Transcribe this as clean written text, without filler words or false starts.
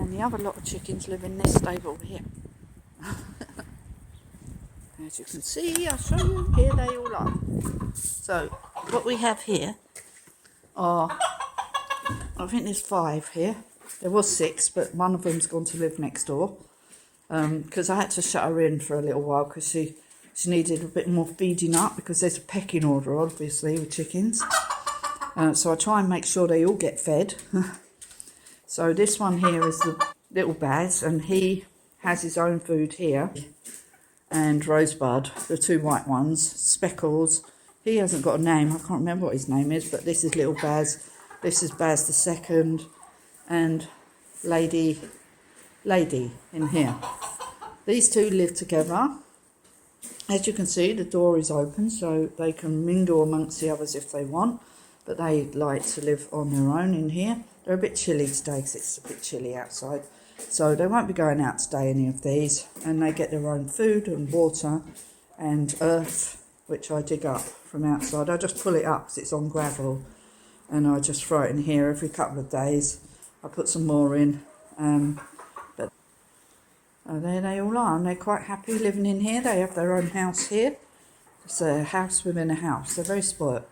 And the other lot of chickens live in this stable here. As you can see, I'll show you, here they all are. So, what we have here are, I think there's 5 here. There was 6, but one of them's gone to live next door. Because I had to shut her in for a little while because she needed a bit more feeding up, because there's a pecking order, obviously, with chickens. So I try and make sure they all get fed. So this one here is the little Baz, and he has his own food here. And Rosebud, the 2 white ones. Speckles, he hasn't got a name, I can't remember what his name is, but this is little Baz. This is Baz the second, and Lady in here. These 2 live together. As you can see, the door is open, so they can mingle amongst the others if they want, but they like to live on their own in here. They're a bit chilly today because it's a bit chilly outside, so they won't be going out today, any of these, and they get their own food and water and earth, which I dig up from outside. I just pull it up because it's on gravel, and I just throw it in here every couple of days. I put some more in, but there they all are, and they're quite happy living in here. They have their own house here. It's a house within a house. They're very spoilt.